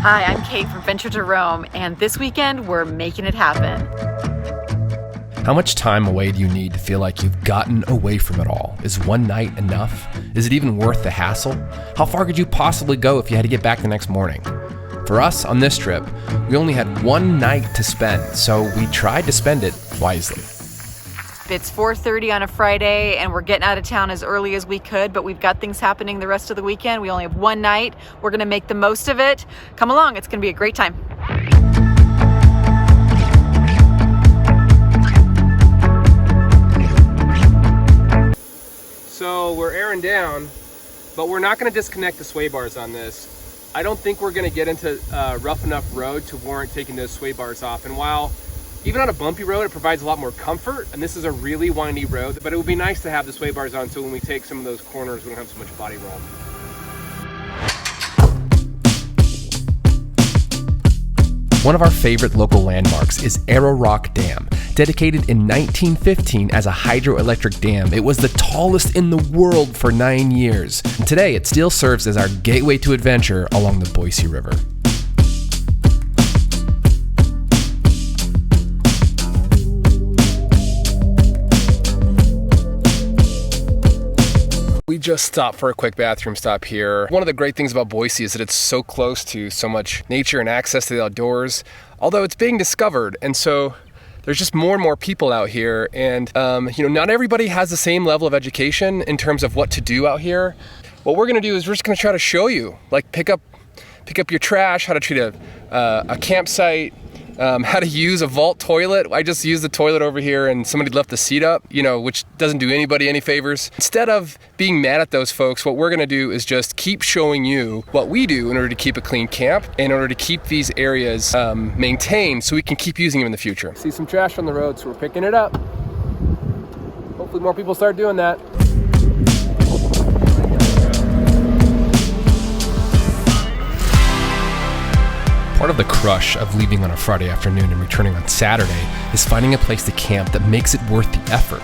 Hi, I'm Kate from Venture to Rome, and this weekend we're making it happen. How much time away do you need to feel like you've gotten away from it all? Is one night enough? Is it even worth the hassle? How far could you possibly go if you had to get back the next morning? For us, on this trip, we only had one night to spend, so we tried to spend it wisely. It's 4:30 on a Friday, and we're getting out of town as early as we could, but we've got things happening the rest of the weekend. We only have one night. We're gonna make the most of it. Come along, it's gonna be a great time. So we're airing down, but we're not gonna disconnect the sway bars on this. I don't think we're gonna get into rough enough road to warrant taking those sway bars off. And while even on a bumpy road, it provides a lot more comfort, and this is a really windy road, but it would be nice to have the sway bars on so when we take some of those corners, we don't have so much body roll. One of our favorite local landmarks is Arrow Rock Dam. Dedicated in 1915 as a hydroelectric dam, it was the tallest in the world for 9 years. And today, it still serves as our gateway to adventure along the Boise River. We just stopped for a quick bathroom stop here. One of the great things about Boise is that it's so close to so much nature and access to the outdoors, although it's being discovered. And so there's just more and more people out here. And, not everybody has the same level of education in terms of what to do out here. What we're gonna do is we're just gonna try to show you, like pick up your trash, how to treat a campsite, how to use a vault toilet. I just used the toilet over here and somebody left the seat up, which doesn't do anybody any favors. Instead of being mad at those folks, what we're gonna do is just keep showing you what we do in order to keep a clean camp, in order to keep these areas maintained so we can keep using them in the future. See some trash on the road, so we're picking it up. Hopefully more people start doing that. Part of the crush of leaving on a Friday afternoon and returning on Saturday is finding a place to camp that makes it worth the effort.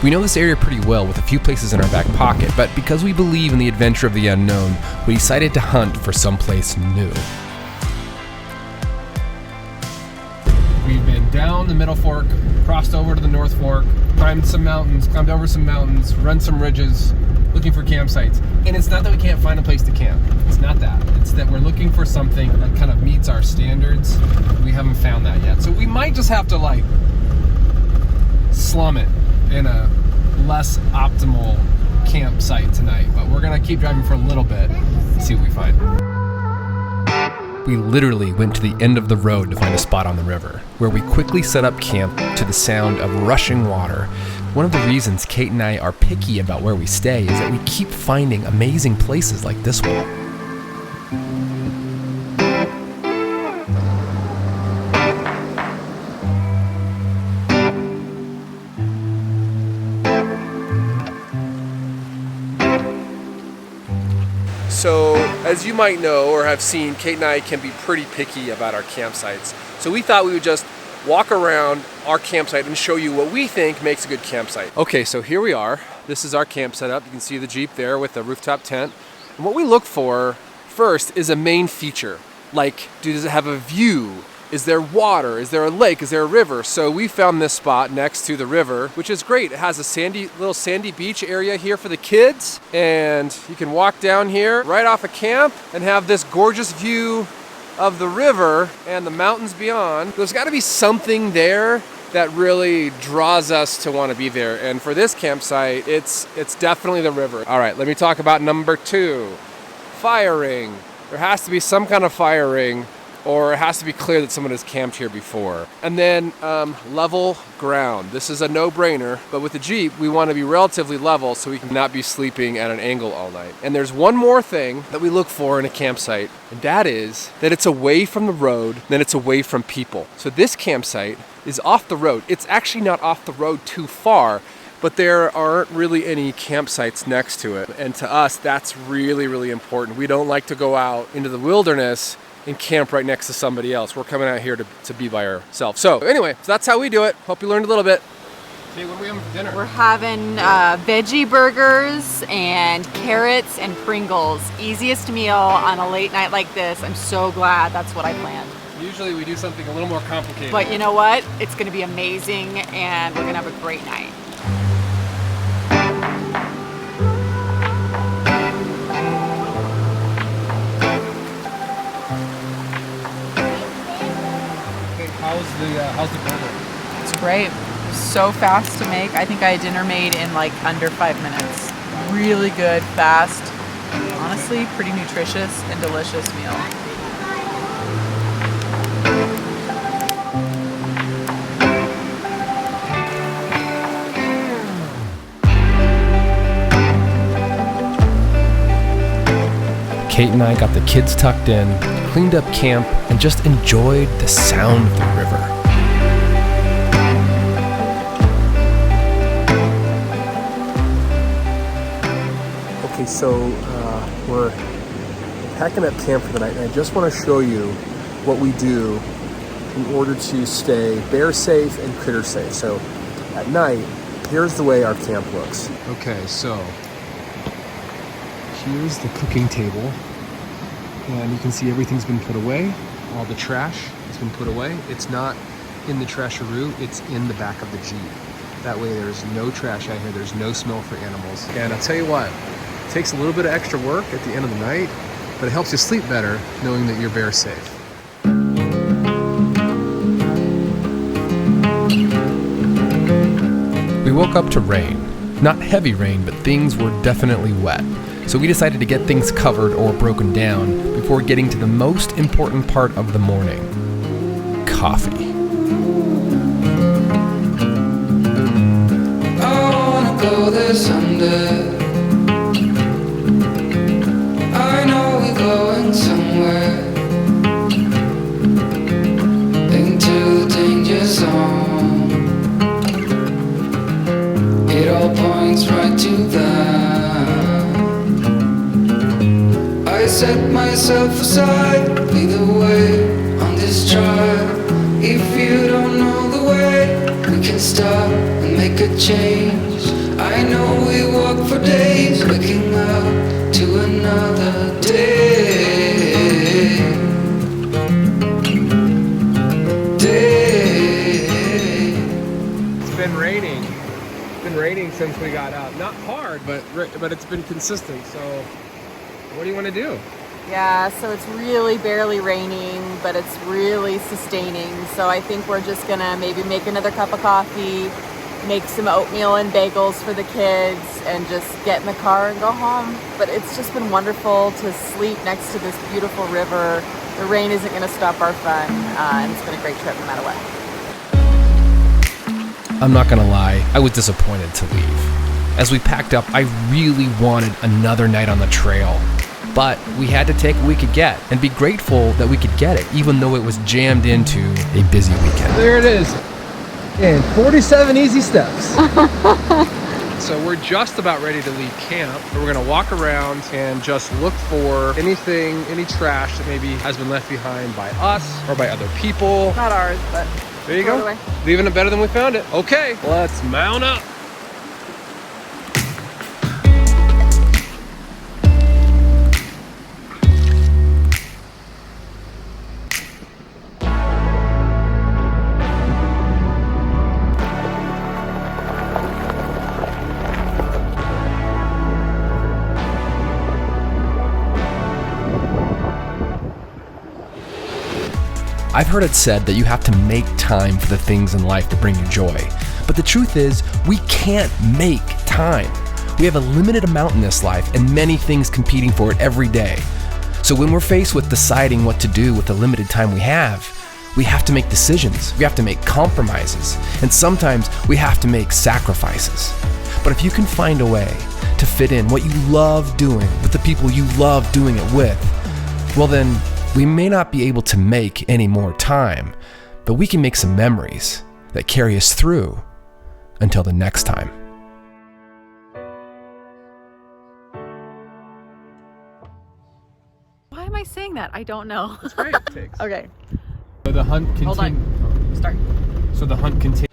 We know this area pretty well with a few places in our back pocket, but because we believe in the adventure of the unknown, we decided to hunt for someplace new. We've been down the Middle Fork, crossed over to the North Fork, climbed over some mountains, run some ridges, looking for campsites. And it's not that we can't find a place to camp. It's not that. It's that we're looking for something that kind of meets our standards. We haven't found that yet. So we might just have to slum it in a less optimal campsite tonight. But we're gonna keep driving for a little bit and see what we find. We literally went to the end of the road to find a spot on the river, where we quickly set up camp to the sound of rushing water. One of the reasons Kate and I are picky about where we stay is that we keep finding amazing places like this one. So, as you might know or have seen, Kate and I can be pretty picky about our campsites. So we thought we would just walk around our campsite and show you what we think makes a good campsite. Okay, so here we are. This is our camp setup. You can see the Jeep there with the rooftop tent. And what we look for first is a main feature. Like, does it have a view? Is there water? Is there a lake? Is there a river? So we found this spot next to the river, which is great. It has a little sandy beach area here for the kids. And you can walk down here right off of camp and have this gorgeous view of the river and the mountains beyond. There's got to be something there that really draws us to want to be there. And for this campsite, it's definitely the river. All right, let me talk about number 2, firing. There has to be some kind of firing, or it has to be clear that someone has camped here before. And then level ground. This is a no-brainer, but with the Jeep, we want to be relatively level so we can not be sleeping at an angle all night. And there's one more thing that we look for in a campsite, and that is that it's away from the road, then it's away from people. So this campsite is off the road. It's actually not off the road too far, but there aren't really any campsites next to it. And to us, that's really, really important. We don't like to go out into the wilderness and camp right next to somebody else. We're coming out here to be by ourselves. So anyway, that's how we do it. Hope you learned a little bit. Hey, what are we having for dinner? We're having veggie burgers and carrots and Pringles. Easiest meal on a late night like this. I'm so glad that's what I planned. Usually we do something a little more complicated. But you know what? It's gonna be amazing and we're gonna have a great night. How's the burger? It's great. So fast to make. I think I had dinner made in like under 5 minutes. Really good, fast, honestly pretty nutritious and delicious meal. Kate and I got the kids tucked in, cleaned up camp, and just enjoyed the sound of the river. Okay, so we're packing up camp for the night, and I just want to show you what we do in order to stay bear safe and critter safe. So at night, here's the way our camp looks. Okay, so here's the cooking table, and you can see everything's been put away. All the trash has been put away. It's not in the trasharoo, it's in the back of the Jeep. That way there's no trash out here, there's no smell for animals. And I'll tell you what, it takes a little bit of extra work at the end of the night, but it helps you sleep better knowing that you're bear safe. We woke up to rain. Not heavy rain, but things were definitely wet. So we decided to get things covered or broken down before getting to the most important part of the morning: coffee. I wanna go there someday. I know we're going somewhere, into the danger zone. It all points right to that. I set myself aside, lead the way on this drive. If you don't know the way, we can stop and make a change. I know we walk for days, waking up to another day. It's been raining. It's been raining since we got up. Not hard, but it's been consistent. So what do you want to do? Yeah, so it's really barely raining, but it's really sustaining. So I think we're just gonna maybe make another cup of coffee, make some oatmeal and bagels for the kids, and just get in the car and go home. But it's just been wonderful to sleep next to this beautiful river. The rain isn't gonna stop our fun, and it's been a great trip no matter what. I'm not gonna lie, I was disappointed to leave. As we packed up, I really wanted another night on the trail. But we had to take what we could get and be grateful that we could get it, even though it was jammed into a busy weekend. There it is. And 47 easy steps. So we're just about ready to leave camp. We're gonna walk around and just look for anything, any trash that maybe has been left behind by us or by other people. Not ours, but There you throw it go. away. Leaving it better than we found it. Okay, let's mount up. I've heard it said that you have to make time for the things in life to bring you joy. But the truth is, we can't make time. We have a limited amount in this life and many things competing for it every day. So when we're faced with deciding what to do with the limited time we have to make decisions, we have to make compromises, and sometimes we have to make sacrifices. But if you can find a way to fit in what you love doing with the people you love doing it with, well then, we may not be able to make any more time, but we can make some memories that carry us through until the next time. Why am I saying that? I don't know. That's right. It takes. Okay, So the hunt hold on. Start. So the hunt continues.